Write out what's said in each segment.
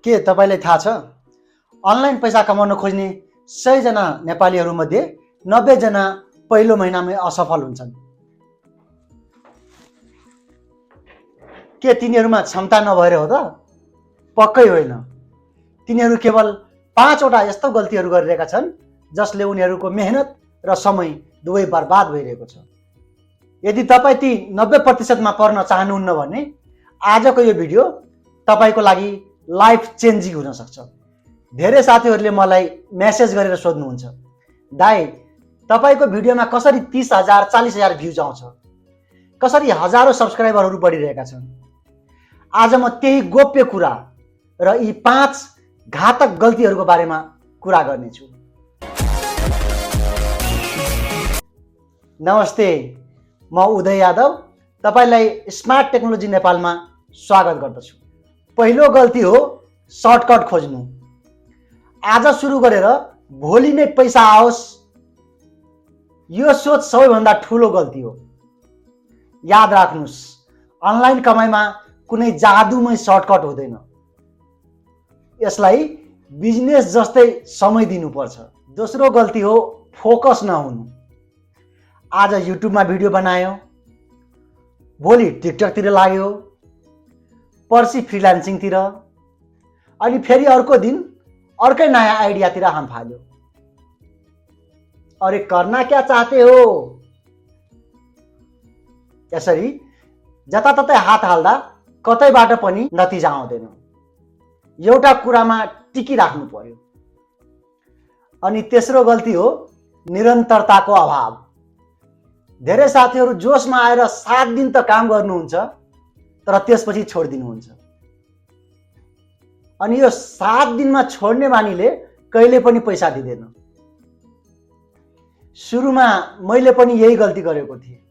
के तपाईलाई थाहा छ अनलाइन पैसा कमाउन खोज्ने 100 जना नेपालीहरू मध्ये 90 जना पहिलो महिनामै असफल हुन्छन्। के तिनीहरूमा क्षमता नभएर हो त? पक्कै होइन। तिनीहरू केवल 5 वटा यस्तो गल्तीहरू गरिरहेका छन् जसले उनीहरूको मेहनत र समय दुवै बर्बाद भइरहेको छ। यदि तपाईँ ती 90% मा पर्न चाहनुहुन्न भने आजको यो भिडियो तपाईको लागि लाइफ चेन्जिङ हुन सक्छ। धेरै साथीहरूले मलाई मेसेज गरेर सोध्नुहुन्छ, दाइ तपाईको भिडियोमा कसरी 30,000 40,000 भ्युज आउँछ, कसरी हजारौं सब्स्क्राइबरहरू बढिरहेका छन्। आज म त्यही गोप्य कुरा र यी 5 घातक गल्तीहरूको बारेमा कुरा गर्नेछु। नमस्ते, म उदय यादव तपाईलाई स्मार्ट टेक्नोलोजी नेपालमा स्वागत गर्दछु। पहिलो गल्ती हो सर्टकट खोज्नु। आज सुरु गरेर भोलि नै पैसा आओस्, यो सोच सबैभन्दा ठूलो गल्ती हो। याद राख्नुस्, अनलाइन कमाइमा कुनै जादुमय सर्टकट हुँदैन। यसलाई बिजनेस जस्तै समय दिनुपर्छ। दोस्रो गल्ती हो फोकस नहुनु। आज युट्युबमा भिडियो बनायो, भोलि टिकटकतिर लाग्यो, पर्सि फ्रिलान्सिङतिर, अनि फेरि अर्को दिन अर्कै नयाँ आइडियातिर हाम फाल्यो। अरे करना क्या चाहते हो? यसरी जताततै हात हाल्दा कतैबाट पनि नतिजा आउँदैन। एउटा कुरामा टिकिराख्नु पर्यो। अनि तेस्रो गल्ती हो निरन्तरताको अभाव। धेरै साथीहरू जोशमा आएर 7 दिन त काम गर्नुहुन्छ तर त्यसपछि छोडिदिनुहुन्छ। अनि यो 7 दिनमा छोड्ने बानीले कहिले पनि पैसा दिँदैन। सुरुमा मैले पनि यही गल्ती गरेको थिएँ।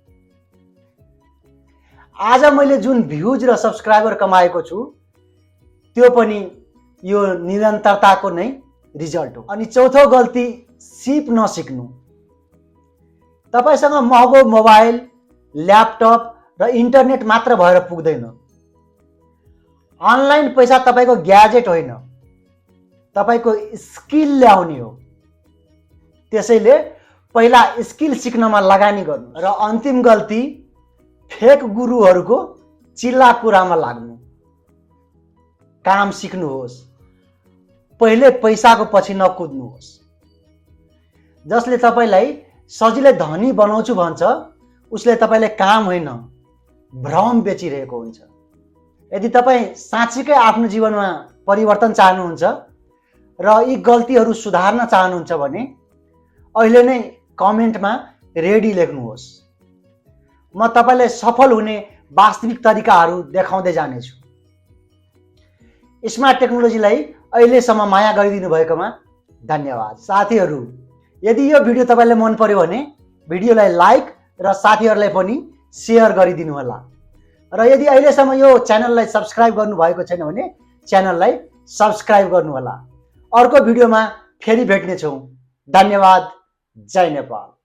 आज मैले जुन भ्युज र सब्स्क्राइबर कमाएको छु त्यो पनि यो निरन्तरताको नै रिजल्ट हो। अनि चौथो गल्ती सिप नसिक्नु। तपाईसँग महँगो मोबाइल, ल्यापटप र इन्टरनेट मात्र भएर पुग्दैन। अनलाइन पैसा तपाईको ग्याजेट होइन, तपाईको स्किल ल्याउने हो। त्यसैले पहिला स्किल सिक्नमा लगानी गर्नु। र अन्तिम गल्ती फेक गुरुहरूको चिल्ला कुरामा लाग्नु। काम सिक्नुहोस्, पहिले पैसाको पछि नकुद्नुहोस्। जसले तपाईलाई सजिलै धनी बनाउँछु भन्छ उसले तपाईलाई काम होइन भ्रम बेचिरहेको हुन्छ। यदि तपाईँ साँच्चीकै आफ्नो जीवनमा परिवर्तन चाहनुहुन्छ र यी गल्तीहरू सुधार्न चाहनुहुन्छ भने अहिले नै कमेन्टमा रेडी लेख्नुहोस्। म तपाईलाई सफल हुने वास्तविक तरिकाहरू देखाउँदै जानेछु। स्मार्ट टेक्नोलोजीलाई अहिलेसम्म माया गरिदिनु भएकोमा धन्यवाद। साथीहरू, यदि यो भिडियो तपाईलाई मन पर्यो भने भिडियोलाई लाइक र साथीहरूलाई पनि सेयर गरिदिनु होला। र यदि अहिलेसम्म यो च्यानललाई सब्स्क्राइब गर्नुभएको छैन भने च्यानललाई सब्स्क्राइब गर्नु होला। अर्को भिडियोमा फेरि भेट्नेछौँ। धन्यवाद। जय नेपाल।